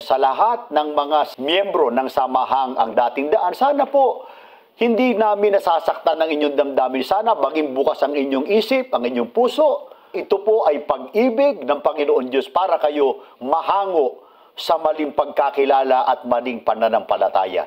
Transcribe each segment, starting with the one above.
sa lahat ng mga miyembro ng samahang ang dating daan, sana po hindi namin nasasaktan ng inyong damdamin. Sana maging bukas ang inyong isip, ang inyong puso. Ito po ay pag-ibig ng Panginoon Diyos para kayo mahango sa maling pagkakilala at maling pananampalataya.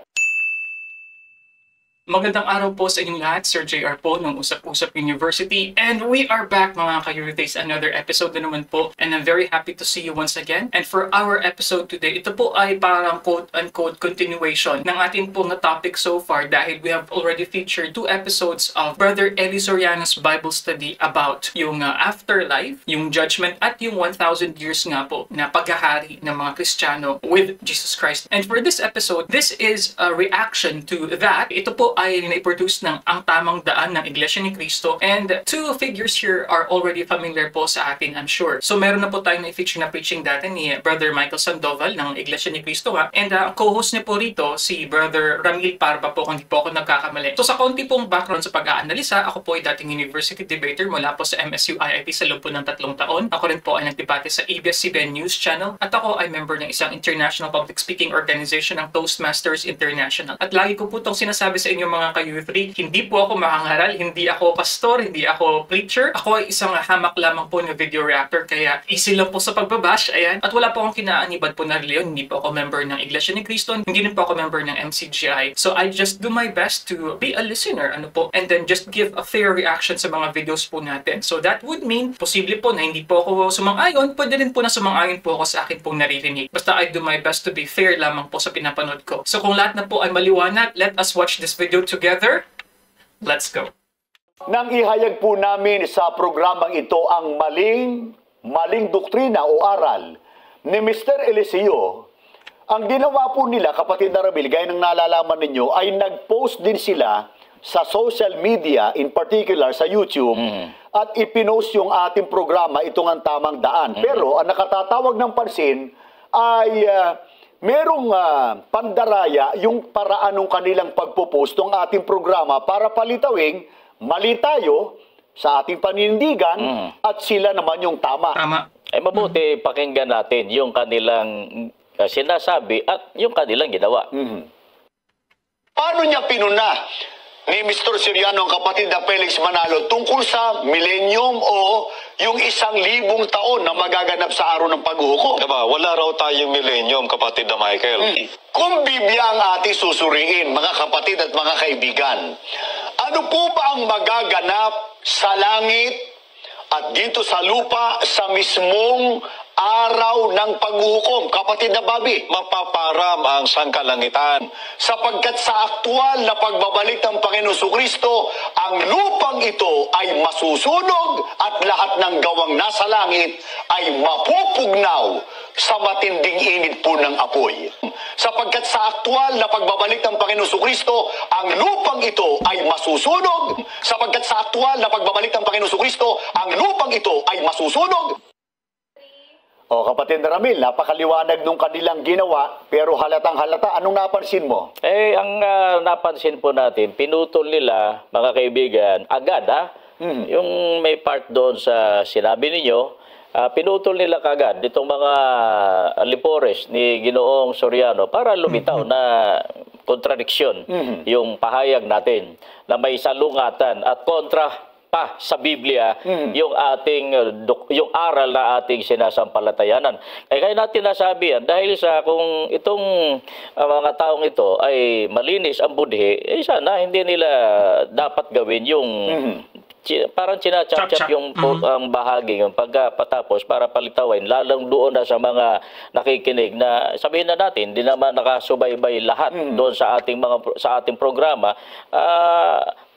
Magandang araw po sa inyong lahat, Sir JR po ng Usap-Usap University. And we are back mga ka-Youths, another episode na naman po. And I'm very happy to see you once again. And for our episode today, ito po ay parang quote-unquote continuation ng ating po na topic so far dahil we have already featured 2 episodes of Brother Eli Soriano's Bible study about yung afterlife, yung judgment at yung 1,000 years nga po na paghahari ng mga Kristiyano with Jesus Christ. And for this episode, this is a reaction to that. Ito po ay na-produce ng Ang Tamang Daan ng Iglesia ni Cristo. And 2 figures here are already familiar po sa atin, I'm sure. So meron na po tayong na-feature na preaching dati ni Brother Michael Sandoval ng Iglesia ni Cristo. And ang co-host niya po rito, si Brother Ramil Parba po, kung di po ako nagkakamali. So sa konti pong background sa pag-aanalisa, ako po ay dating university debater mula po sa MSU IIT sa loob po ng 3 taon. Ako rin po ay nagdebate sa ABS-CBN News Channel. At ako ay member ng isang international public speaking organization ng Toastmasters International. At lagi ko po itong sinasabi sa inyo mga ka-youth, hindi po ako makangaral, hindi ako pastor, hindi ako preacher. Ako ay isang hamak lamang po na video reactor, kaya easy lang po sa pagbabash, ayan. At wala po akong kinaanibad po na reliyon, hindi po ako member ng Iglesia ni Cristo, hindi rin po ako member ng MCGI. So I just do my best to be a listener, and then just give a fair reaction sa mga videos po natin. So that would mean, posible po na hindi po ako sumang-ayon, pwede rin po na sumang-ayon po ako sa akin pong naririnig. Basta I do my best to be fair lamang po sa pinapanood ko. So kung lahat na po ay maliwanag, let us watch this video together. Let's go. Nang ihayag po namin sa programang ito ang maling doktrina o aral ni Mr. Eliseo, ang ginawa po nila, kapatid na Ramil, gaya ng nalalaman ninyo, ay nag-post din sila sa social media, in particular sa YouTube, at ipinost yung ating programa, Itong Ang Tamang Daan. Pero ang nakatatawag ng pansin ay merong pandaraya yung paraan ng kanilang pagpopost ng ating programa para palitawing mali tayo sa ating paninindigan at sila naman yung tama. Tama. Mabuti pakinggan natin yung kanilang sinasabi at yung kanilang ginawa. Paano niya pinuna ni Mr. Soriano ang kapatid na Felix Manalo tungkol sa millennium o yung 1,000 taon na magaganap sa araw ng paghuhukom? Diba, wala raw tayong millennium, kapatid na Michael. Kung Biblia ang ating susuriin, mga kapatid at mga kaibigan, ano po ba ang magaganap sa langit at dito sa lupa sa mismong araw ng paghuhukom, kapatid na Bobby? Mapaparam ang sangkalangitan. Sapagkat sa aktual na pagbabalik ng Panginoon Kristo, ang lupang ito ay masusunog at lahat ng gawang nasa langit ay mapupugnaw sa matinding init po ng apoy. Sapagkat sa aktual na pagbabalik ng Panginoon Kristo, ang lupang ito ay masusunog. Sapagkat sa aktual na pagbabalik ng Panginoon Kristo, ang lupang ito ay masusunog. O kapatid na Ramil, napakaliwanag nung kanilang ginawa, pero halatang halata. Anong napansin mo? Ang napansin po natin, pinutol nila, mga kaibigan, agad yung may part doon sa sinabi ninyo, pinutol nila kagad itong mga lipores ni Ginoong Soriano para lumitaw na kontradiksyon yung pahayag natin na may salungatan at kontra pa sa Biblia yung ating yung aral na ating sinasampalatayanan. Kaya natin nasabi yan dahil sa kung itong mga taong ito ay malinis ang budhi, sana hindi nila dapat gawin yung parang china-chap-chap yung ang bahagi yung pagkatapos para palitawin lalong doon na sa mga nakikinig na sabihin na natin hindi naman nakasubaybay lahat doon sa ating programa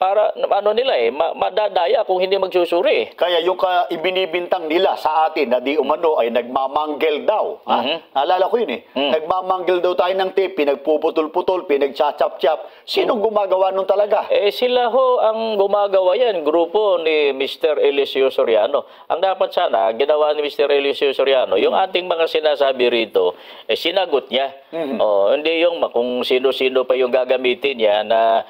para ano nila madadaya kung hindi magsusuri. Kaya yung ibinibintang nila sa atin na di umano ay nagmamanggel daw. Naalala ko yun Nagmamanggel daw tayo ng tape, pinagpuputol-putol, pinagchachap-chap. Sinong gumagawa nun talaga? Sila ho ang gumagawa yan, grupo ni Mr. Eliseo Soriano. Ang dapat sana, ginawa ni Mr. Eliseo Soriano, yung ating mga sinasabi rito, sinagot niya. Hindi yung kung sino-sino pa yung gagamitin niya na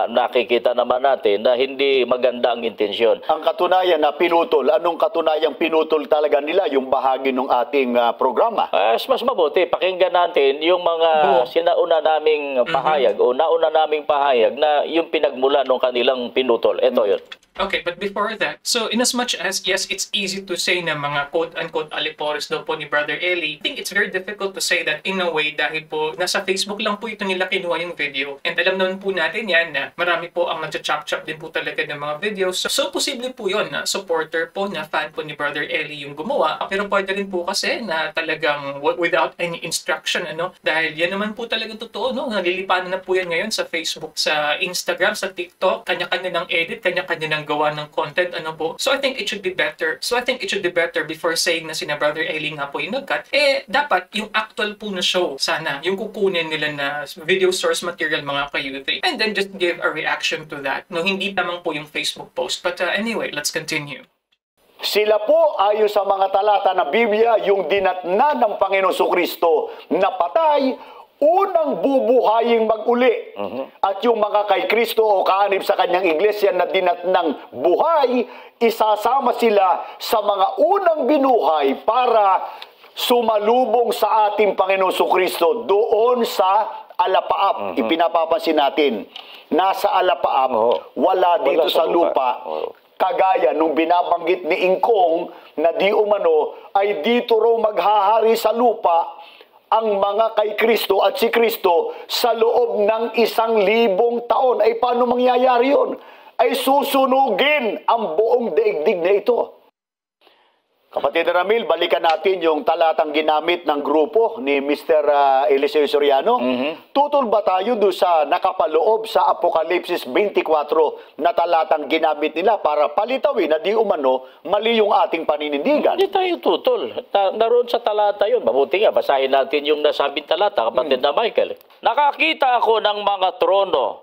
nakikita naman natin na hindi maganda ang intensyon. Ang katunayan na pinutol, anong katunayang pinutol talaga nila yung bahagi ng ating programa? Mas mabuti, pakinggan natin yung mga sinauna naming pahayag o nauna naming pahayag na yung pinagmula ng kanilang pinutol. Ito yun. Okay, but before that, so in as much as, yes, it's easy to say na mga quote-unquote alipores daw po ni Brother Eli, I think it's very difficult to say that in a way dahil po nasa Facebook lang po ito nila kinuha yung video. And alam naman po natin yan na marami po ang nagcha-chop-chop din po talaga ng mga videos. So posible po yun na supporter po, na fan po ni Brother Eli yung gumawa. Pero pwede rin po kasi na talagang without any instruction, dahil yan naman po talagang totoo, nalilipanan na po yan ngayon sa Facebook, sa Instagram, sa TikTok, kanya-kanya ng edit, kanya-kanya ng gawa ng content, po. So I think it should be better. Before saying na sina Brother Eli nga po yung nag-cut, dapat yung actual po na show, sana, yung kukunin nila na video source material mga ka-U3. And then just give a reaction to that. Hindi lamang po yung Facebook post. But anyway, let's continue. Sila po ayon sa mga talata ng Biblia, yung dinatna ng Panginoon Kristo na patay, unang bubuhaying mag-uli. At yung mga kay Kristo o kaanib sa kanyang iglesia na dinatnang buhay, isasama sila sa mga unang binuhay para sumalubong sa ating Panginoon Kristo doon sa alapaap. Ipinapapansin natin, nasa alapaap, wala dito sa lupa. Kagaya nung binabanggit ni Ingkong na di umano ay dito raw maghahari sa lupa ang mga kay Kristo at si Kristo sa loob ng 1,000 taon. Ay paano mangyayari yun? Ay susunugin ang buong daigdig na ito. Kapatid Ramil, balikan natin yung talatang ginamit ng grupo ni Mr. Eliseo Soriano. Tutol ba tayo doon sa nakapaloob sa Apokalipsis 24 na talatang ginamit nila para palitawin na di umano mali yung ating paninindigan? Hindi tayo tutol. Naroon sa talata yun. Mabuti nga, basahin natin yung nasabing talata, kapatid na Michael. Nakakita ako ng mga trono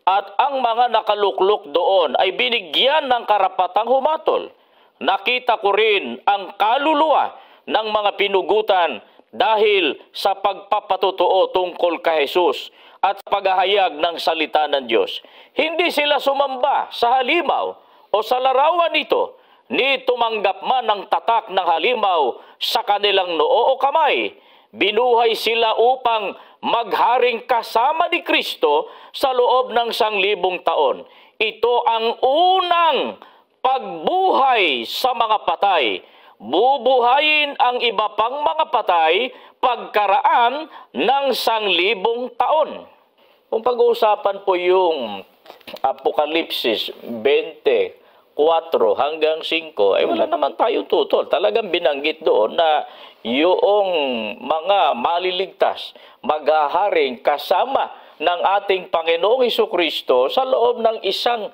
at ang mga nakaluklok doon ay binigyan ng karapatang humatol. Nakita ko rin ang kaluluwa ng mga pinugutan dahil sa pagpapatotoo tungkol kay Jesus at paghahayag ng salita ng Diyos. Hindi sila sumamba sa halimaw o sa larawan nito, ni tumanggap man ng tatak ng halimaw sa kanilang noo o kamay. Binuhay sila upang magharing kasama ni Kristo sa loob ng 1,000 taon. Ito ang unang pagbuhay sa mga patay. Bubuhayin ang iba pang mga patay pagkaraan ng 1,000 taon. Kung pag-uusapan po yung Apokalipsis 24 hanggang 5, ay wala naman tayo tutol. Talagang binanggit doon na yung mga maliligtas maghaharing kasama ng ating Panginoong Hesukristo sa loob ng 1,000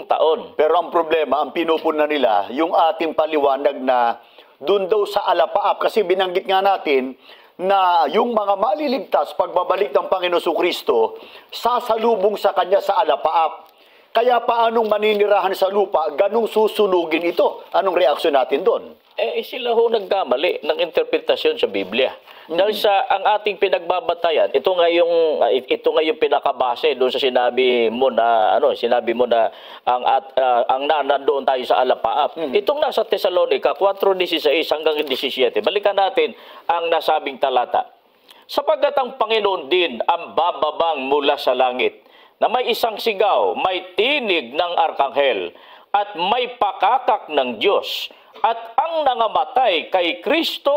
taon. Pero ang problema, ang pinupuna nila, yung ating paliwanag na dun daw sa alapaap. Kasi binanggit nga natin na yung mga maliligtas, pagbabalik ng Panginoon Kristo, sasalubong sa Kanya sa alapaap. Kaya paanong maninirahan sa lupa, ganung susunugin ito? Anong reaksyon natin doon? Sila ho nagkamali ng interpretasyon sa Biblia. Dahil sa ang ating pinagbabatayan, ito nga yung pinakabase doon sa sinabi mo na ang nandoon tayo sa alapaap. Itong nasa Tesalonica 4:16 hanggang 17. Balikan natin ang nasabing talata. Sapagkat ang Panginoon din ang bababang mula sa langit, na may isang sigaw, may tinig ng arkanghel, at may pakakak ng Diyos. At ang nangamatay kay Kristo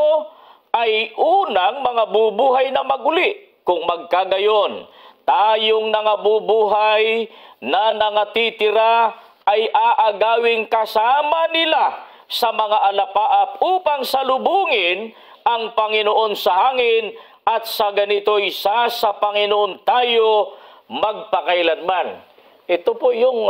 ay unang mga bubuhay na maguli. Kung magkagayon, tayong nangabubuhay na nangatitira ay aagawing kasama nila sa mga alapaap upang salubungin ang Panginoon sa hangin, at sa ganito'y sa Panginoon tayo magpakailanman. Ito po yung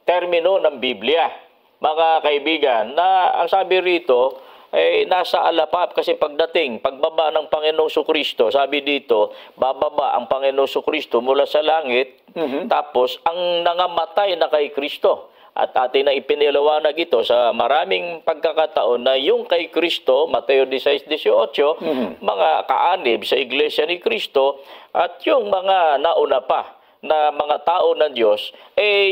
termino ng Biblia, mga kaibigan, na ang sabi rito ay nasa alapaap, kasi pagbaba ng Panginoong Kristo, sabi dito, bababa ang Panginoong Kristo mula sa langit, tapos ang nangamatay na kay Kristo. At atin na ipiniliwanag ito sa maraming pagkakataon na yung kay Kristo, Mateo 16:18, mga kaanib sa Iglesia ni Kristo, at yung mga nauna pa na mga tao ng Diyos,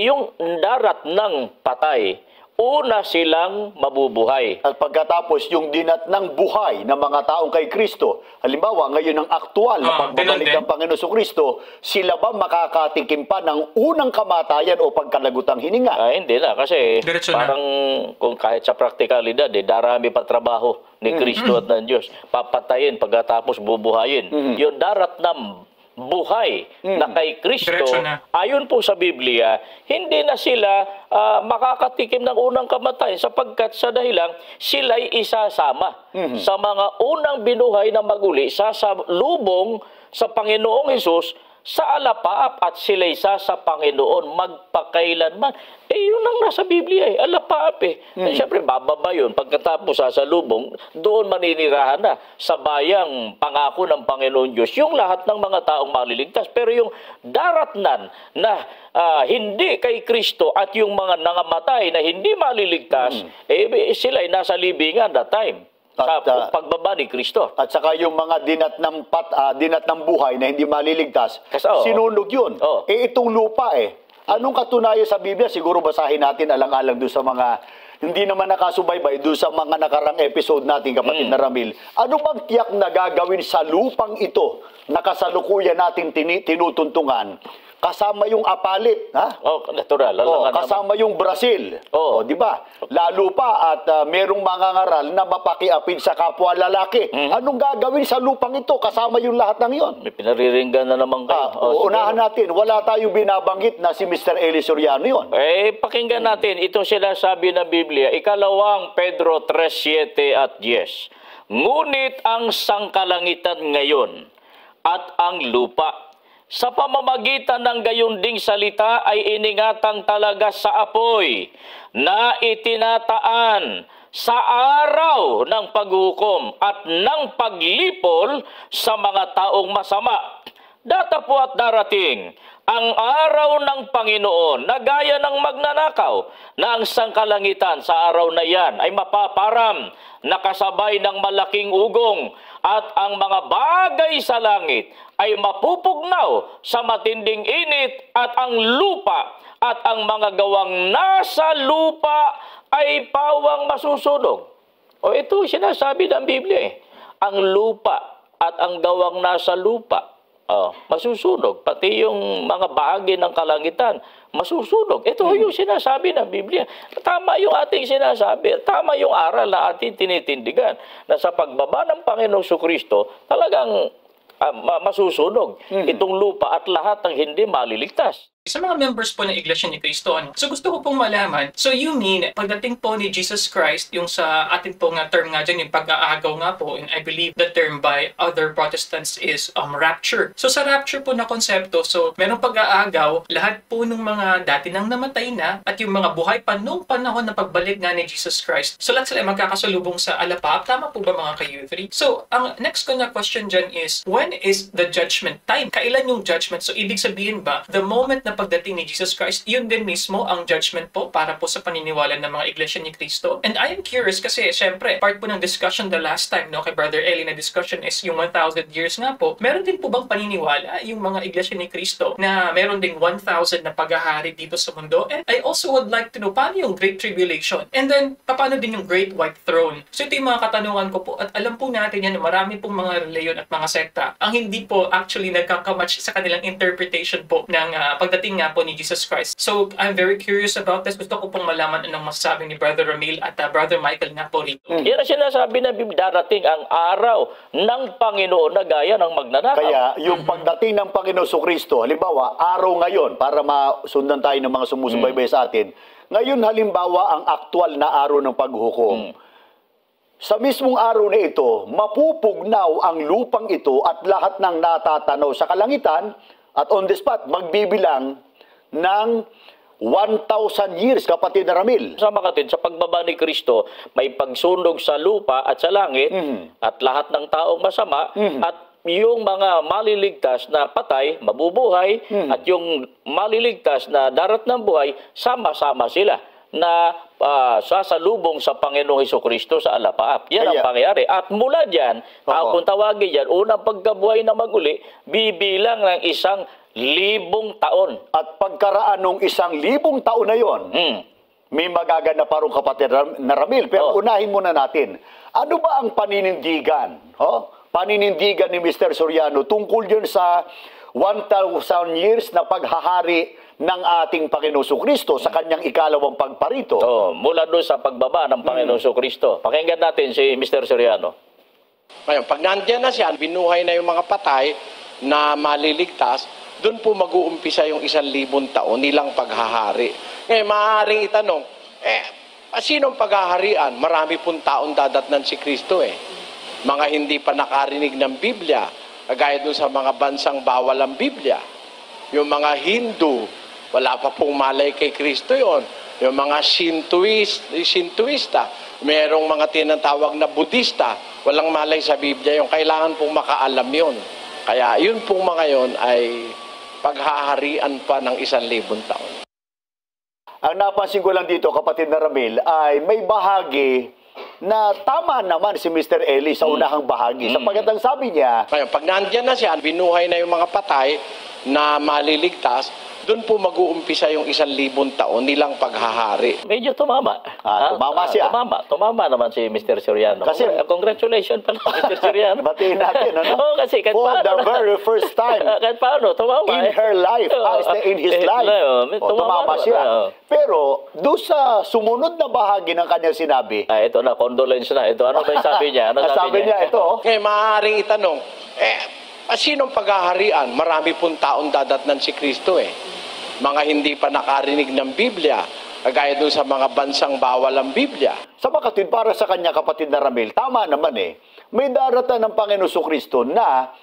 yung darat ng patay, una silang mabubuhay. At pagkatapos, yung dinat ng buhay ng mga taong kay Kristo, halimbawa, ngayon ang aktual na pagbabalik ganun din. ng Panginoon Kristo, sila ba makakatikim pa ng unang kamatayan o pagkalagutang hininga? Hindi na, kasi Diretso na. parang kung kahit sa praktikalidad, darami pa trabaho ni Kristo at ng Diyos. Papatayin, pagkatapos bubuhayin. Yung darat ng buhay na kay Kristo, Diretso na. ayon po sa Biblia, hindi na sila makakatikim ng unang kamatayan sapagkat sa dahilang sila'y isasama sa mga unang binuhay na maguli, sasalubong sa Panginoong Hesus sa alapaap at sila'y sa Panginoon magpakailanman. Yun ang nasa Biblia alapaap Siyempre, bababa yun. Pagkatapos sasalubong, doon maninirahan na sa bayang pangako ng Panginoon Diyos yung lahat ng mga taong maliligtas. Pero yung daratnan na hindi kay Kristo at yung mga nangamatay na hindi maliligtas, sila'y nasa libingan that time. Sa pagbaba ni Kristo. At saka yung mga dinat ng buhay na hindi maliligtas, sinunog yun. Itong lupa Anong katunayan sa Biblia? Siguro basahin natin alang-alang doon sa mga hindi naman nakasubaybay doon sa mga nakarang episode natin, kapatid na Ramil. Ano bang tiyak na gagawin sa lupang ito na kasalukuyan natin tinutuntungan? Kasama yung apalit, ha? Natural. Kasama yung Brazil. Di ba? Lalo pa at merong mga ngaral na mapakiapid sa kapwa lalaki. Anong gagawin sa lupang ito? Kasama yung lahat ng yon. May pinariringgan na naman kayo. Unahan natin, wala tayong binabanggit na si Mr. Eli Soriano yon. Pakinggan natin. Ito sila sabi ng Biblia. Ikalawang Pedro 3:7 at 10. Ngunit ang sangkalangitan ngayon at ang lupa sa pamamagitan ng gayon ding salita ay iningatan talaga sa apoy na itinataan sa araw ng paghukom at ng paglipol sa mga taong masama. Datapo at darating ang araw ng Panginoon na gaya ng magnanakaw na ang sangkalangitan sa araw na yan ay mapaparam na kasabay ng malaking ugong at ang mga bagay sa langit ay mapupugnaw sa matinding init at ang lupa at ang mga gawang nasa lupa ay pawang masusunog. Ito sinasabi ng Biblia Ang lupa at ang gawang nasa lupa masusunog. Pati yung mga bahagi ng kalangitan, masusunog. Ito yung sinasabi ng Biblia. Tama yung ating sinasabi. Tama yung aral na ating tinitindigan. Na sa pagbaba ng Panginoong Kristo, talagang masusunog itong lupa at lahat ng hindi maliligtas. Sa mga members po ng Iglesia ni Cristo, so gusto ko pong malaman, so you mean, pagdating po ni Jesus Christ, yung sa atin po nga term nga dyan, yung pag-aagaw nga po, and I believe the term by other Protestants is rapture. So sa rapture po na konsepto, so merong pag-aagaw, lahat po ng mga dati nang namatay na, at yung mga buhay pa nung panahon na pagbalik nga ni Jesus Christ, so lahat sila magkakasalubong sa alapap. Tama po ba mga ka-U3? So, ang next ko na question dyan is, when is the judgment time? Kailan yung judgment? So, ibig sabihin ba, the moment na pagdating ni Jesus Christ, yun din mismo ang judgment po para po sa paniniwala ng mga Iglesia ni Cristo. And I am curious kasi, syempre, part po ng discussion the last time, no, kay Brother Eli na discussion is yung 1,000 years nga po. Meron din po bang paniniwala yung mga Iglesia ni Cristo na meron ding 1,000 na paghahari dito sa mundo? And I also would like to know, paano yung Great Tribulation? And then, paano din yung Great White Throne? So, ito yung mga katanungan ko po. At alam po natin yan, marami pong mga reliyon at mga sekta ang hindi po actually nagkakamatch sa kanilang interpretation po ng pagdating nga po ni Jesus Christ. So, I'm very curious about this. Gusto ko pong malaman anong masasabi ni Brother Ramil at Brother Michael nga po rito. Yan ang sinasabi na darating ang araw ng Panginoon na gaya ng magnanakaw. Kaya, yung pagdating ng Panginoon Kristo, halimbawa, araw ngayon, para masundan tayo ng mga sumusubaybay sa atin, ngayon halimbawa ang aktual na araw ng paghukom. Sa mismong araw na ito, mapupugnaw ang lupang ito at lahat ng natatanaw sa kalangitan at on the spot, magbibilang ng 1,000 years, kapatid na Ramil. Sama kapatid, sa pagbaba ni Kristo, may pagsunog sa lupa at sa langit at lahat ng taong masama at yung mga maliligtas na patay, mabubuhay at yung maliligtas na darat ng buhay, sama-sama sila na sasalubong sa Panginoong Hesukristo sa alapaap. Yan ang pangyayari. At mula dyan, kung tawagin dyan, unang pagkabuhay na maguli, bibilang ng isang 1,000 taon. At pagkaraan ng 1,000 taon na yon, may magaganap parang kapatid na Ramil. Pero unahin muna natin, ano ba ang paninindigan? Paninindigan ni Mr. Soriano tungkol yun sa 1,000 years na paghahari ng ating Panginoon Kristo sa kanyang ikalawang pagparito. Mula doon sa pagbaba ng Panginoon Kristo. Pakinggan natin si Mr. Soriano. Ngayon, pag nandiyan na siya, binuhay na yung mga patay na maliligtas, doon po mag-uumpisa yung 1,000 taon nilang paghahari. Ngayon, maaaring itanong, sinong paghaharian? Marami pong taong dadatnan si Kristo Mga hindi pa nakarinig ng Biblia, kagaya doon sa mga bansang bawal ang Biblia. Yung mga Hindu, wala pa pong malay kay Kristo yon. Yung mga Shintoista, merong mga tinatawag na Budista, walang malay sa Biblia yung kailangan pong makaalam yon. Kaya yun pong mga yon ay paghaharian pa ng 1,000 taon. Ang napansin ko lang dito, kapatid na Ramil, ay may bahagi na tama naman si Mr. Eli sa unahang bahagi. Sapagkat ang sabi niya, Ngayon, pag nandiyan na siya, binuhay na yung mga patay na maliligtas, doon po mag-uumpisa yung 1,000 taon nilang paghahari. Medyo tumama. Tumama siya. Tumama naman si Mr. Soriano. Kasi, congratulations pala, Mr. Soriano. Batiin natin, Kasi kahit for paano, the very first time kahit paano, tumama. in her life, in his life. Tumama siya. Pero, doon sa sumunod na bahagi ng kanyang sinabi, Ito na, condolence na. Ito, ano ba yung sabi niya? Ano sabi niya, ito, Ngayon, maaaring itanong, sinong paghaharian? Marami pong taong dadatnan si Kristo Mga hindi pa nakarinig ng Biblia, kagaya doon sa mga bansang bawal ang Biblia. sa makatwid para sa kanya, kapatid na Ramil, tama naman may daratan ng Panginoon Kristo na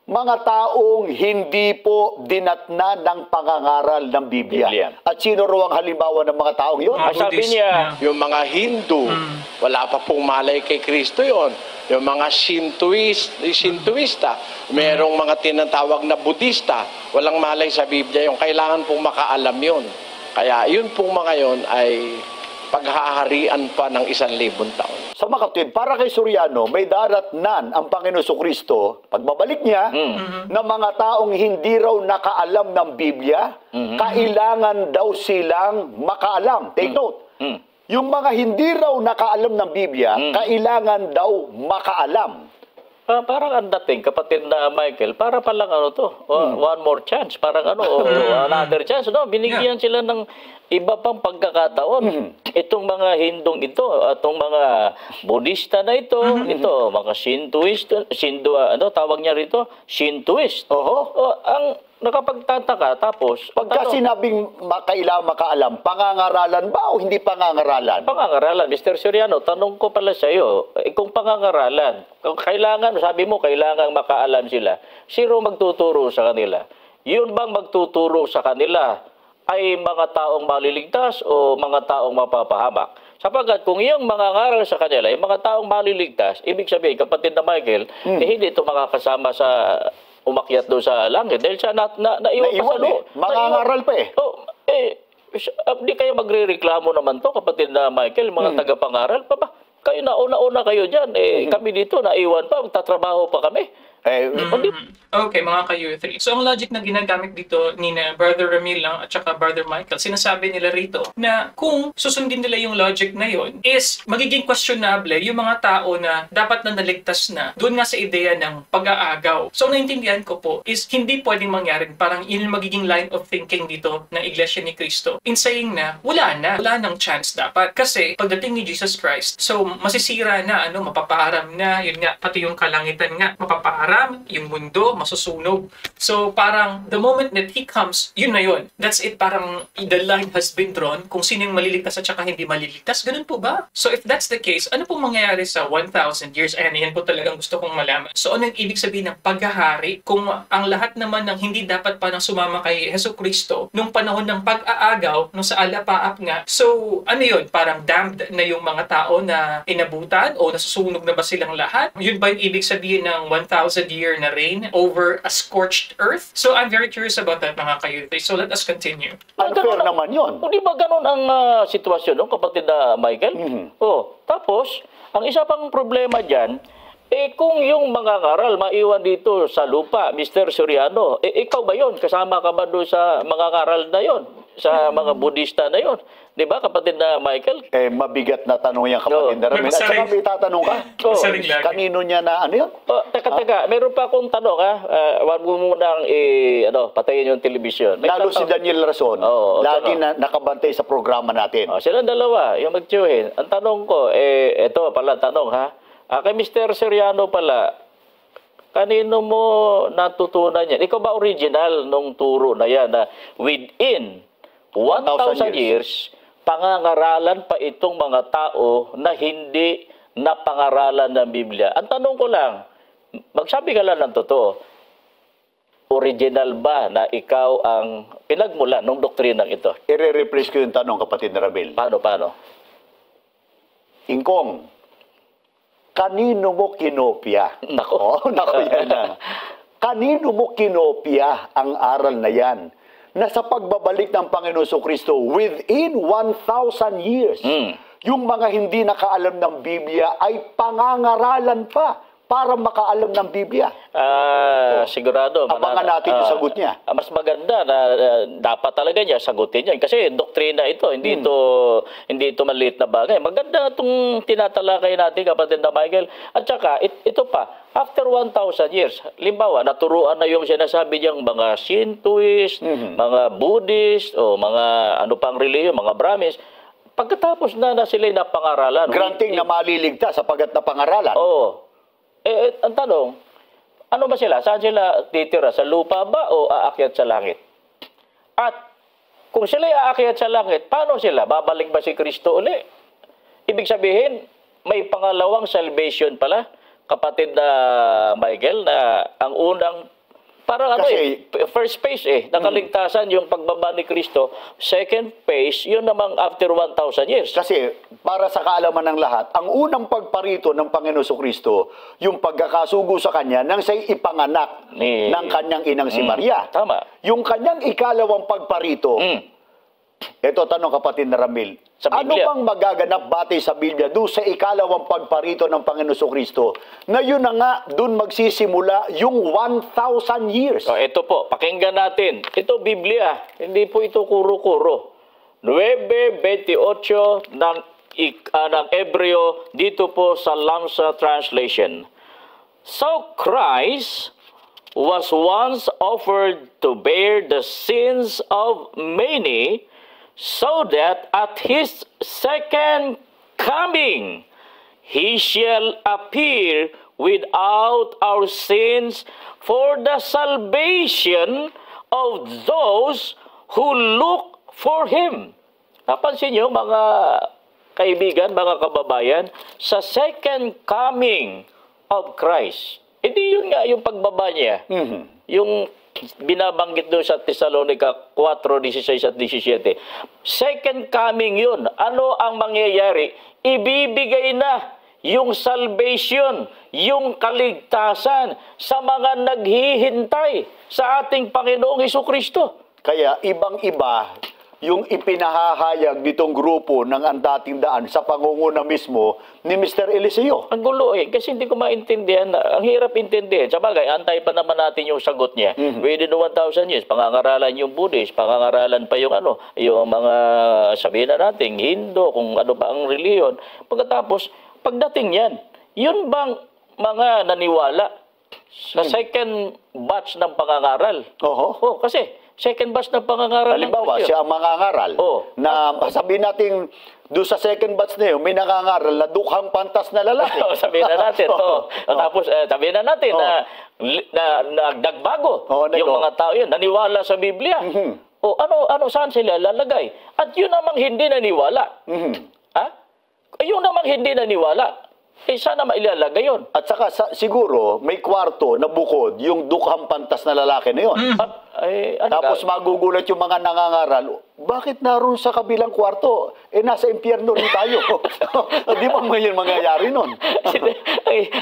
mga taong hindi po dinatna ng pangangaral ng Biblia. At sino raw ang halimbawa ng mga taong yun? Sabi niya, Yung mga Hindu, wala pa pong malay kay Kristo yon. Yung mga Shintoista, merong mga tinatawag na Budista, walang malay sa Biblia yung kailangan pong makaalam yon. Kaya yun pong mga yon ay paghaharian pa ng 1,000 taon. Sa makatwid, para kay Soriano, may daratnan ang Panginoon Kristo, pagbabalik niya, na mga taong hindi raw nakaalam ng Biblia, kailangan daw silang makaalam. Take note. Yung mga hindi raw nakaalam ng Biblia, kailangan daw makaalam. parang ang dating, kapatid na Michael, para palang one more chance. Parang another chance. Binigyan sila ng iba pang pagkakataon. Itong mga Hindong ito, itong mga Budista na ito, mga Shintoist, tawag niya rito? Shintoist. Ang nakapagtataka, tapos Pagka sinabing kailangan makaalam, pangangaralan ba o hindi pangangaralan? Pangangaralan, Mr. Soriano, tanong ko pala sa iyo, kung pangangaralan, kung kailangan, sabi mo, kailangan makaalam sila, sino magtuturo sa kanila? Yun bang magtuturo sa kanila ay mga taong maliligtas o mga taong mapapahamak? Sapagkat kung yung mga ngaral sa kanila, yung mga taong maliligtas, ibig sabihin, kapatid na Michael, hindi ito makakasama sa umakyat doon sa langit dahil siya naiwan pa sa loob. Mangangaral pa Di kayo magrereklamo naman to, kapatid na Michael, mga tagapangaral pa ba? Kayo nauna kayo dyan. Kami dito, naiwan pa, magtatrabaho pa kami. Okay, mga ka-U3. So, ang logic na ginagamit dito ni na Brother Ramil lang at saka Brother Michael, sinasabi nila rito na kung susundin nila yung logic na yon is magiging questionable yung mga tao na dapat na naligtas na doon nga sa ideya ng pag-aagaw. So, naintindihan ko po is hindi pwedeng mangyari. Parang yun yung magiging line of thinking dito ng Iglesia ni Cristo in saying na wala nang chance dapat. Kasi pagdating ni Jesus Christ, so masisira na, mapapaharam na, yun nga, pati yung kalangitan nga, mapapaharam, yung mundo, masusunog. So, parang, the moment that He comes, yun na yun. That's it, parang, the line has been drawn kung sino yung maliligtas at saka hindi maliligtas. Ganun po ba? So, if that's the case, ano pong mangyayari sa 1,000 years? Ayan, yan po talagang gusto kong malaman. So, ano yung ibig sabihin ng paghahari? Kung ang lahat naman ng hindi dapat pa nang sumama kay Hesus Kristo, nung panahon ng pag-aagaw, nung sa alapaap nga, so, ano yun? Parang damned na yung mga tao na inabutan o nasusunog na ba silang lahat? Yun ba yung ibig sabihin ng 1,000-year na reign over a scorched earth? So, I'm very curious about that, mga kayuti. So, let us continue. Unfair naman yun. Di ba ganun ang sitwasyon, kapatid na Michael? Tapos, ang isa pang problema dyan, Kung yung mga ngaral maiwan dito sa lupa, Mr. Soriano, ikaw ba yon? Kasama ka ba doon sa mga ngaral na yon? Sa mga Budista na yon? Di ba, kapatid na Michael? Mabigat na tanong yan, kapatid na Ramil. At saka may tatanong ka, Masaling lagi. kanino niya na ano yun? Teka, meron pa akong tanong, ha? Huwag mo munang patayin yung television. Lalo si Daniel Rason, lagi na nakabantay sa programa natin. Silang dalawa, yung magtiyuhin. Ang tanong ko, ito pala tanong, ha? Kay Mr. Soriano pala, kanino mo natutunan yan? Ikaw ba original nung turo na yan na within 1,000 years, pangangaralan pa itong mga tao na hindi napangaralan ng Biblia? Ang tanong ko lang, magsabi ka lang ng totoo, original ba na ikaw ang pinagmulan ng doktrinang ito? I-rephrase ko yung tanong, kapatid na Ramil. Paano? Ingkong, kanino mo kinopya? Nako. Nako yan na. Kanino mo kinopya ang aral na yan? Na sa pagbabalik ng Panginoon Kristo within 1,000 years, yung mga hindi nakaalam ng Biblia ay pangangaralan pa para makaalam ng Biblia. Sigurado. Abangan natin yung sagot niya. Mas maganda na dapat talaga niya sagutin yan. Kasi doktrina ito, hindi ito maliit na bagay. Maganda itong tinatalakay natin, kapatid na Michael. At saka, ito pa, after 1,000 years, limbawa, naturuan na yung sinasabi niyang mga Shintoist, mga Buddhist, o mga ano pang reliyon, mga Brahmins, pagkatapos na sila'y napangaralan. Granting na maliligtas sapagat na pangaralan. Oo. Ang tanong, ano ba sila? Saan sila titira? Sa lupa ba o aakyat sa langit? At kung sila aakyat sa langit, paano sila? Babalik ba si Kristo uli? Ibig sabihin, may pangalawang salvation pala, kapatid na Michael, na ang unang, parang first phase nakaligtasan yung pagbaba ni Kristo. Second phase, yun namang after 1,000 years. Kasi, para sa kaalaman ng lahat, ang unang pagparito ng Panginoon Kristo, yung pagkakasugo sa Kanya nang siya'y ipanganak ng Kanyang inang si Maria. Tama. Yung Kanyang ikalawang pagparito, ito tanong, kapatid na Ramil, ano bang magaganap batay sa Biblia doon sa ikalawang pagparito ng Panginoon Kristo na yun na nga doon magsisimula yung 1,000 years? Ito po, pakinggan natin. Ito Biblia, hindi po ito kuro-kuro. 9:28 ng Hebreo dito po sa Lamsa Translation. So Christ was once offered to bear the sins of many, so that at his second coming he shall appear without our sins for the salvation of those who look for him. Napansin niyo, mga kaibigan, mga kababayan, sa second coming of Christ, hindi yun nga yung pagbaba niya. Yung binabanggit doon sa Thessalonica 4:16 at 17. Second coming yun. Ano ang mangyayari? Ibibigay na yung salvation, yung kaligtasan sa mga naghihintay sa ating Panginoong Hesukristo. Kaya ibang-iba yung ipinahahayag nitong grupo ng Ang Dating Daan sa pangunguna mismo ni Mr. Eliseo. Ang gulo kasi hindi ko maintindihan. Ang hirap intindihin. Sabagay, antay pa naman natin yung sagot niya. Within 1,000 years, pangangaralan yung Buddhist, pangangaralan pa yung yung mga sabihin na natin, Hindu, kung ano ba ang reliyon. Pagkatapos, pagdating yan, yun bang mga naniwala sa second batch ng pangangaral? Kasi second batch ng pangangaral. Halimbawa, siya ang mangangaral na sabihin natin doon sa second batch na yun, may nangangaral na dukhang pantas na lalaki. Sabihin na natin. Tapos sabihin na natin na nagbago yung mga tao yun. Naniwala sa Biblia. Saan sila lalagay? At yun namang hindi naniwala. Yun namang hindi naniwala. Saan na mailalagay yun? At saka siguro may kwarto na bukod yung dukhang pantas na lalaki na yun. Tapos magugulat yung mga nangangaral, bakit naroon sa kabilang kwarto? Nasa impyerno rin tayo. Di ba ngayon mangyayari nun?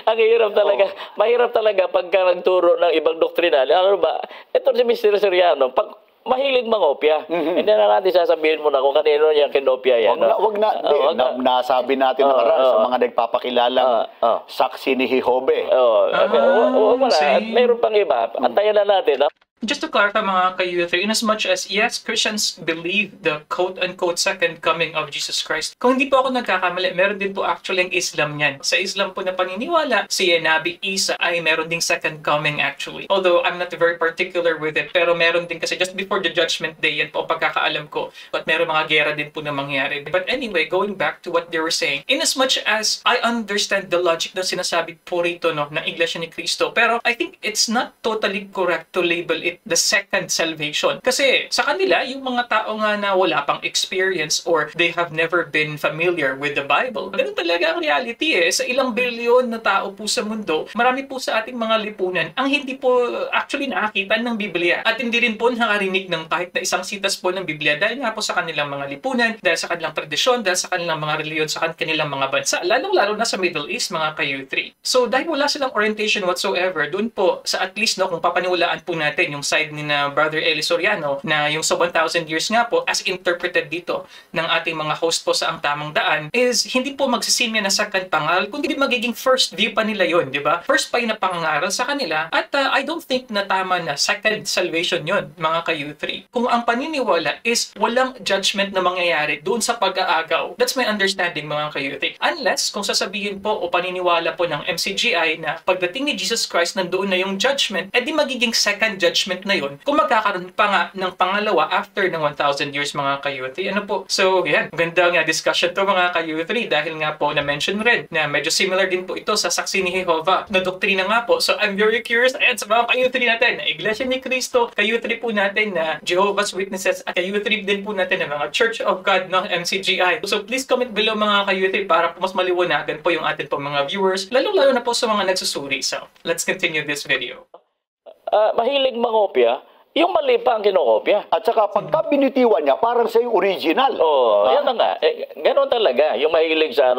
Ang hirap talaga. Mahirap talaga pagka nagturo ng ibang doktrina. Ano ba? Ito si Mr. Soriano, mahilig mangopya. Hindi na natin sasabihin mo na kung kanino niya kinopya yan. Nasabi natin nakaraan sa mga nagpapakilalang saksi ni Jehovah. Meron pang iba. Antayan na natin. Just to clarify mga ka-youth, in as much as yes, Christians believe the quote-unquote second coming of Jesus Christ, kung hindi po ako nagkakamali, meron din po actually ang Islam niyan. Sa Islam po na paniniwala, si Nabi Isa ay meron ding second coming actually. Although I'm not very particular with it, pero meron din kasi just before the judgment day, yan po ang pagkakaalam ko. But meron mga gera din po na mangyari. But anyway, going back to what they were saying, in as much as I understand the logic na sinasabi po rito ng Iglesia ni Cristo, pero I think it's not totally correct to label it the second salvation. Kasi sa kanila, yung mga tao nga na wala pang experience or they have never been familiar with the Bible, ganun talaga ang reality Sa ilang bilyon na tao po sa mundo, marami po sa ating mga lipunan ang hindi po actually nakakita ng Biblia at hindi rin po nakarinig ng kahit na isang sitas po ng Biblia dahil nga po sa kanilang mga lipunan, dahil sa kanilang tradisyon, dahil sa kanilang mga reliyon, sa kanilang mga bansa, lalong-lalo na sa Middle East, mga ka-U3. So dahil wala silang orientation whatsoever, doon po sa at least kung papaniwalaan po natin yung side ni na Brother Eli Soriano na yung sa 1,000 years nga po as interpreted dito ng ating mga host po sa Ang Tamang Daan is hindi po magsisimya na second pangaral kundi magiging first view pa nila yon, di ba? First pa yung napangaral sa kanila at I don't think na tama na second salvation yon, mga ka-U3. Kung ang paniniwala is walang judgment na mangyayari doon sa pag-aagaw, that's my understanding, mga ka-U3. Unless kung sasabihin po o paniniwala po ng MCGI na pagdating ni Jesus Christ nandoon na yung judgment, edi magiging second judgment na yon kung magkakaroon pa nga ng pangalawa after ng 1,000 years, mga ka-U3. Ano po? So, yan. Ganda nga discussion to, mga ka-U3 dahil nga po na-mention rin na medyo similar din po ito sa saksi ni Jehovah na doktrina nga po. So, I'm very curious ayan sa mga ka-U3 natin na Iglesia ni Cristo, ka-U3 po natin na Jehovah's Witnesses at ka-U3 din po natin na mga Church of God, no? MCGI. So, please comment below, mga ka-U3 para po mas maliwanagan po yung atin po mga viewers, lalo-lalo na po sa mga nagsusuri. So, let's continue this video. Mahilig mangopya, yung mali pa ang kinokopya. At saka pagka binitiwan niya, parang sa yung original. Yan na nga. Ganoon talaga. Yung mahilig sa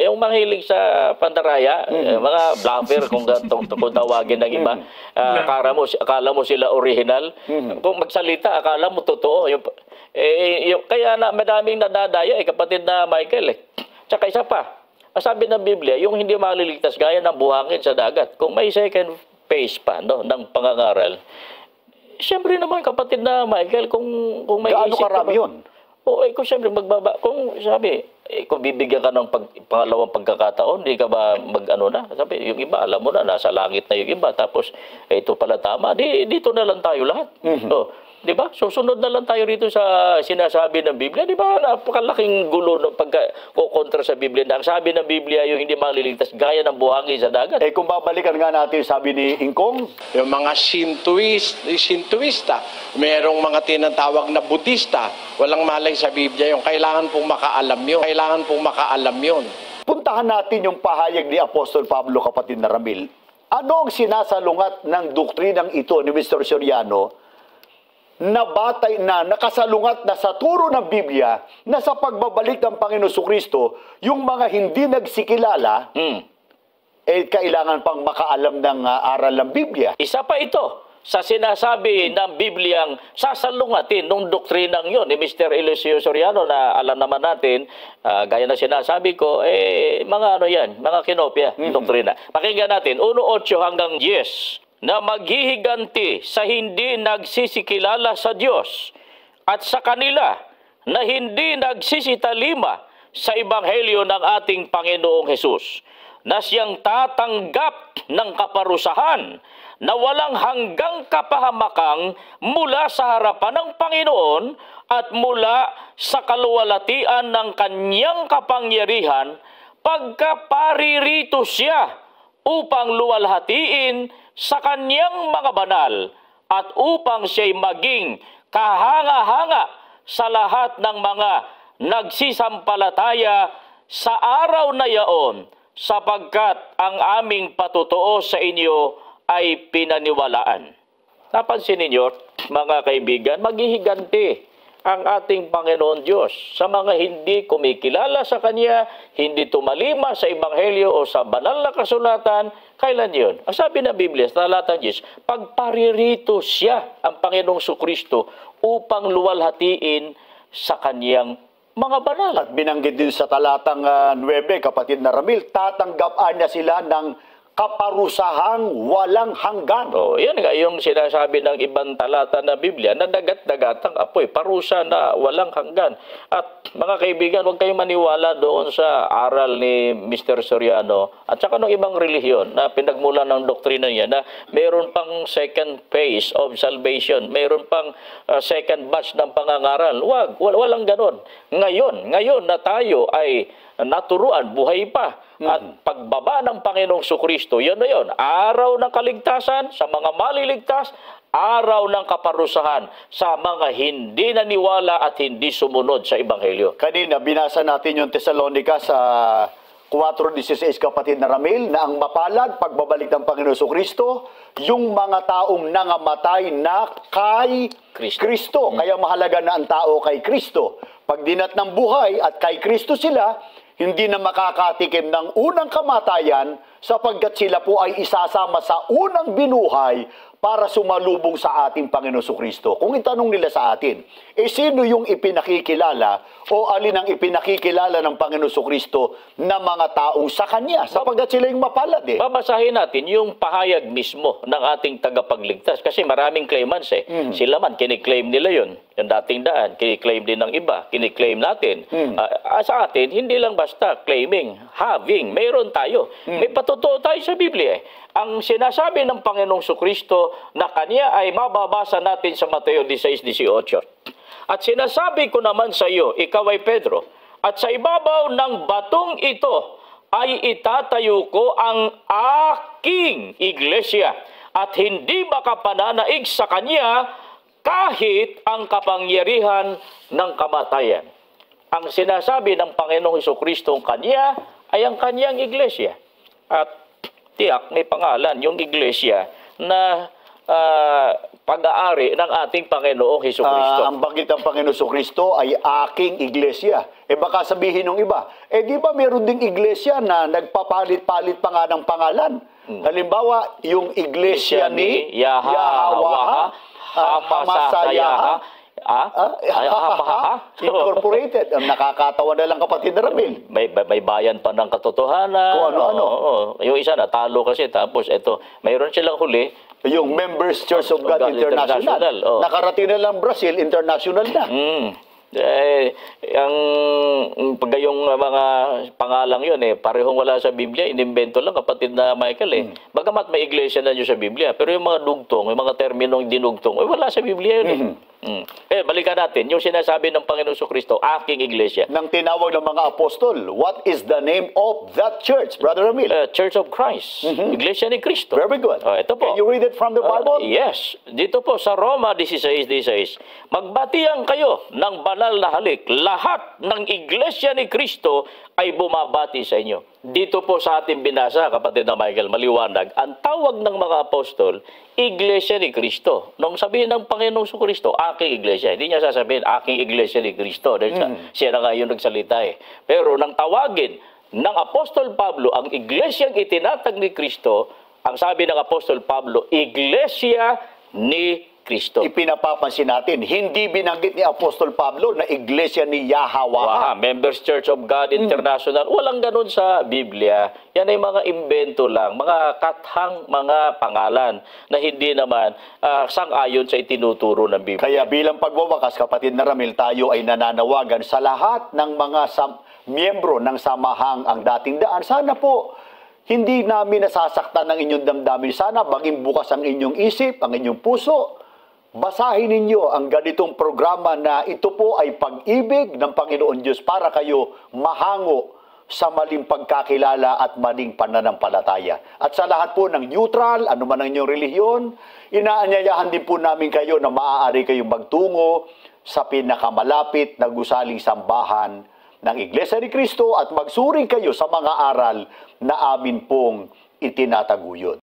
yung mahilig sa pandaraya, mga bluffer kung tawagin ng iba. Akala mo sila original. Kung magsalita, akala mo totoo. Kaya na madaming nadadaya, kapatid na Michael. Tsaka isa pa, sabi ng Biblia, yung hindi maliligtas gaya ng buhangin sa dagat. Kung may second phase pa ng pangangaral, siyempre naman, kapatid na Michael, kung may gaano karami yun? Kung siyempre kung bibigyan ka ng pangalawang pagkakataon, hindi ka ba sabi, yung iba, alam mo na, nasa langit na yung iba, tapos ito pala tama, dito na lang tayo lahat. Di ba? Susunod na lang tayo rito sa sinasabi ng Biblia. Di ba? Napakalaking gulo ng pagka-kontra sa Biblia. Ang sabi ng Biblia, yung hindi maliligtas, gaya ng buhangin sa dagat. Kung babalikan nga natin, sabi ni Ingkong, yung mga Shintoista, merong mga tinatawag na Budista, walang malay sa Biblia yung kailangan pong makaalam yun. Puntahan natin yung pahayag ni Apostol Pablo, kapatid na Ramil. Ano ang sinasalungat ng doktrinang ito ni Mr. Soriano na nakasalungat na sa turo ng Biblia na sa pagbabalik ng Panginoon Kristo, yung mga hindi nagsikilala, kailangan pang makaalam ng aral ng Biblia. Isa pa ito sa sinasabi ng Bibliang sasalungatin nung doktrinang yon ni Mr. Eliseo Soriano na alam naman natin, gaya na sinasabi ko, mga kinopya, doktrina. Pakinggan natin, 1:8 hanggang 10. Na maghihiganti sa hindi nagsisikilala sa Diyos at sa kanila na hindi nagsisitalima sa Ebanghelyo ng ating Panginoong Hesus, na siyang tatanggap ng kaparusahan na walang hanggang kapahamakang mula sa harapan ng Panginoon at mula sa kaluwalhatian ng kanyang kapangyarihan pagka paririto siya upang luwalhatiin sa kanyang mga banal at upang siya'y maging kahanga-hanga sa lahat ng mga nagsisampalataya sa araw na yaon, sapagkat ang aming patutuo sa inyo ay pinaniwalaan. Napansin ninyo, mga kaibigan, maghihiganti ang ating Panginoon Diyos sa mga hindi kumikilala sa Kanya, hindi tumalima sa Ebanghelyo o sa banal na kasulatan. Kailan yun? Ang sabi ng Biblia sa talatang 10, pagparirito siya ang Panginoong Sukristo upang luwalhatiin sa Kanyang mga banal. At binanggit din sa talatang 9, kapatid na Ramil, tatanggapaan niya sila ng kaparusahang walang hanggan. Oh, yan nga yung sinasabi ng ibang talata na Biblia na dagat-dagatang apoy, parusa na walang hanggan. At mga kaibigan, huwag kayong maniwala doon sa aral ni Mr. Soriano at saka ng ibang relihiyon na pinagmulan ng doktrina niya na mayroon pang second phase of salvation, mayroon pang second batch ng pangangaral. Walang ganon. Ngayon na tayo ay naturuan, buhay pa, at pagbaba ng Panginoong Sukristo, yun na yun, araw ng kaligtasan sa mga maliligtas, araw ng kaparusahan sa mga hindi naniwala at hindi sumunod sa Ebanghelyo. Kanina, binasa natin yung Tesalonica sa 4:16, kapatid na Ramil, na ang mapalad pagbabalik ng Panginoong Sukristo, yung mga taong nangamatay na kay Kristo. Kaya mahalaga na ang tao kay Kristo. Pag dinat ng buhay at kay Kristo sila, hindi na makakatikim ng unang kamatayan sapagkat sila po ay isasama sa unang binuhay para sumalubong sa ating Panginoon Sukristo. Kung itanong nila sa atin, sino yung ipinakikilala o alin ang ipinakikilala ng Panginoon Sukristo na mga taong sa Kanya? Sapagkat sila yung mapalad eh. Babasahin natin yung pahayag mismo ng ating tagapagligtas kasi maraming claimants eh. Sila man, kiniklaim nila yun. Yung dating daan, kiniklaim din ng iba, kiniklaim natin. Sa atin, hindi lang basta claiming, having, mayroon tayo. May patotoo tayo sa Biblia eh. Ang sinasabi ng Panginoong Sukristo na Kanya ay mababasa natin sa Mateo 16:18. At sinasabi ko naman sa iyo, ikaw ay Pedro, at sa ibabaw ng batong ito ay itatayo ko ang aking iglesia at hindi makapananaig sa kanya kahit ang kapangyarihan ng kamatayan. Ang sinasabi ng Panginoong Hesukristo Kanya ay ang Kanyang iglesia. At tiyak may pangalan yung iglesia na pag-aari ng ating Panginoong Hesukristo. Ang banggit ng Panginoong Hesukristo ay aking iglesia. Baka sabihin ng iba, di ba meron ding iglesia na nagpapalit-palit pa nga ng pangalan? Halimbawa, yung iglesia ni Yahawaha, Hamasayaha, Incorporated. Nakakatawa na lang, kapatid na Ramil. May bayan pa ng katotohanan. Kung ano-ano. Yung isa natalo kasi, tapos ito, mayroon silang huli. Yung Members Church of God International. Nakarating na lang Brazil, international na. Yung mga pangalang yun parehong wala sa Biblia, inimbento lang, kapatid na Michael Bagamat may iglesia na yun sa Biblia, pero yung mga dugtong, yung mga terminong dinugtong, wala sa Biblia yun balikan natin, yung sinasabi ng Panginoon Sukristo, aking iglesia. Nang tinawag ng mga apostol, what is the name of that church, Brother Ramil? Church of Christ. Iglesia ni Kristo. Very good. Ito po. Can you read it from the Bible? Yes. Dito po sa Roma 16:16. Magbatian kayo ng banal na halik. Lahat ng iglesia ni Kristo ay bumabati sa inyo. Dito po sa ating binasa, kapatid na Michael, maliwanag, ang tawag ng mga apostol, iglesia ni Kristo. Nung sabihin ng Panginoong Sukristo, aking iglesia, hindi niya sasabihin, aking iglesia ni Kristo. Siya na nga yung nagsalita Pero nang tawagin ng Apostol Pablo, ang iglesyang itinatag ni Kristo, ang sabi ng Apostol Pablo, iglesia ni Kristo. Ipinapapansin natin, hindi binanggit ni Apostol Pablo na iglesia ni Yahawaha. Members Church of God International. Walang ganun sa Biblia. Yan ay mga imbento lang, mga kathang mga pangalan na hindi naman sang-ayon sa itinuturo ng Biblia. Kaya bilang pagwawakas, kapatid na Ramil, tayo ay nananawagan sa lahat ng mga miyembro ng samahang ang dating daan. Sana po, hindi namin nasasaktan ng inyong damdamin. Sana maging bukas ang inyong isip, ang inyong puso. Basahin ninyo ang ganitong programa na ito po ay pag-ibig ng Panginoon Diyos para kayo mahango sa maling pagkakilala at maling pananampalataya. At sa lahat po ng neutral, anuman ang inyong relihiyon, inaanyayahan din po namin kayo na maaari kayong magtungo sa pinakamalapit na gusaling sambahan ng Iglesia ni Cristo at magsuring kayo sa mga aral na amin pong itinataguyod.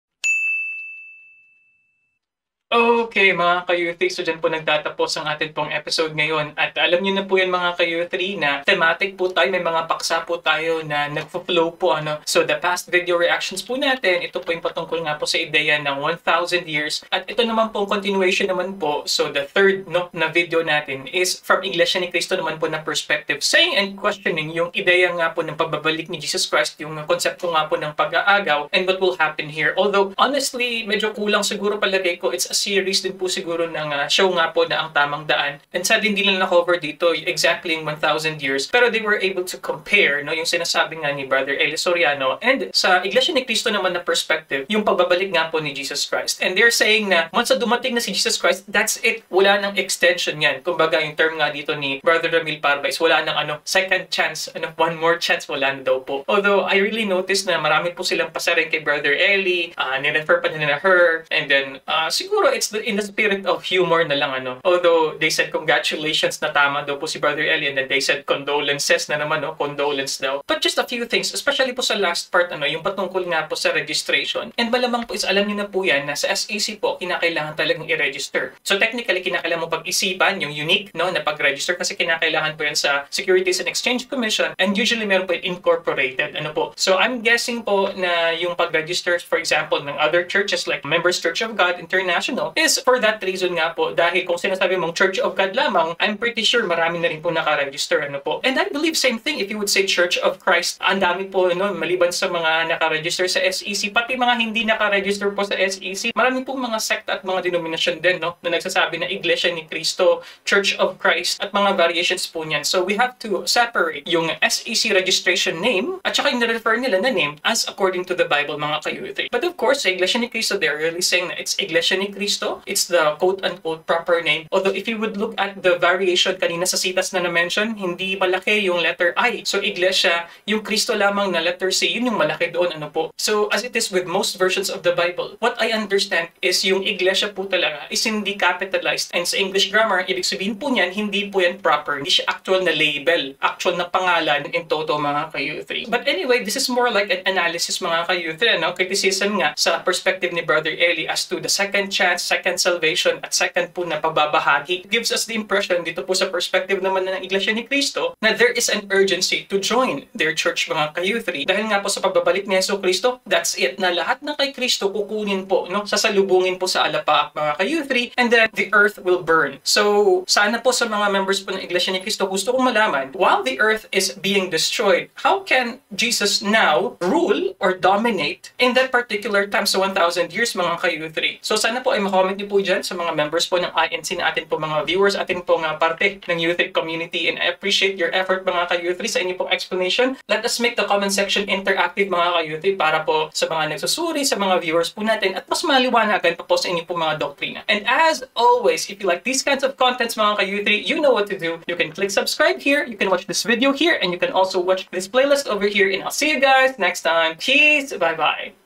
Okay, mga ka-U3, so dyan po nagtatapos ang atin pong episode ngayon. At alam niyo na po yan mga ka-U3 na thematic po tayo, may mga paksa po tayo na nagfo-flow po. So the past video reactions po natin, ito po yung patungkol nga po sa ideya ng 1,000 years. At ito naman po, continuation naman po. So the third na video natin is from Iglesia ni Cristo naman po na perspective, saying and questioning yung ideya nga po ng pagbabalik ni Jesus Christ, yung konsepto nga po ng pag-aagaw and what will happen here. Although, honestly, medyo kulang siguro palagay ko. It's a series din po siguro ng show nga po na Ang Tamang Daan. And sadly, hindi lang na-cover dito exactly yung 1,000 years. Pero they were able to compare yung sinasabi nga ni Brother Eli Soriano and sa Iglesia ni Cristo naman na perspective, yung pagbabalik nga po ni Jesus Christ. And they're saying na once na dumating na si Jesus Christ, that's it. Wala nang extension yan. Kumbaga, yung term nga dito ni Brother Ramil Parba is wala nang second chance, one more chance, wala na daw po. Although, I really noticed na marami po silang pasarin kay Brother Eli, nirefer pa nila her, and then siguro it's in the spirit of humor na lang Although they said congratulations na tama daw po si Brother Eli, and then they said condolences na naman, condolence daw. But just a few things, especially po sa last part yung patungkol nga po sa registration. And malamang po is alam niyo na po yan na sa SEC po kinakailangan talagang i-register. So technically kinakailangan mo pag-isipan yung unique na pag-register kasi kinakailangan po yan sa Securities and Exchange Commission, and usually meron po yung incorporated po. So I'm guessing po na yung pag-register for example ng other churches like Members Church of God International is for that reason nga po, dahil kung sinasabi mong Church of God lamang, I'm pretty sure marami na rin po naka-register po. And I believe same thing if you would say Church of Christ, ang dami po maliban sa mga naka-register sa SEC, pati mga hindi naka-register po sa SEC, marami pong mga sect at mga denomination din na nagsasabi na Iglesia ni Cristo, Church of Christ at mga variations po niyan. So we have to separate yung SEC registration name at saka yung refer nila na name as according to the Bible mga ka-U3. But of course, sa Iglesia ni Cristo, they're really saying na it's Iglesia ni Cristo. It's the quote-unquote proper name. Although if you would look at the variation kanina sa citas na na-mention, hindi malaki yung letter I. So Iglesia, yung Cristo lamang na letter C, yun yung malaki doon po. So as it is with most versions of the Bible, what I understand is yung Iglesia po talaga is hindi capitalized. And sa English grammar, ibig sabihin po niyan, hindi po yan proper. Hindi siya actual na label, actual na pangalan in toto mga ka-U3. But anyway, this is more like an analysis mga ka-U3, criticism nga sa perspective ni Brother Eli as to the second chance, second salvation, at second po na pagbabahagi. It gives us the impression dito po sa perspective naman ng Iglesia ni Cristo na there is an urgency to join their church mga ka-U3. Dahil nga po sa pagbabalik ni Yesu Cristo, that's it. Na lahat na kay Cristo kukunin po, sasalubungin po sa alapaap mga ka-U3, and then the earth will burn. So, sana po sa mga members po ng Iglesia ni Cristo, gusto kong malaman, while the earth is being destroyed, how can Jesus now rule or dominate in that particular time sa 1,000 years mga ka-U3? So, sana po ay makomment niyo po dyan sa mga members po ng INC na atin po mga viewers, atin po nga parte ng U3 community, and I appreciate your effort mga ka-U3 sa inyo pong explanation. Let us make the comment section interactive mga ka-U3 para po sa mga nagsusuri, sa mga viewers po natin, at mas maliwanagan pa po sa inyo po mga doktrina. And as always, if you like these kinds of contents mga ka-U3, you know what to do. You can click subscribe here, you can watch this video here, and you can also watch this playlist over here, and I'll see you guys next time. Peace, bye-bye.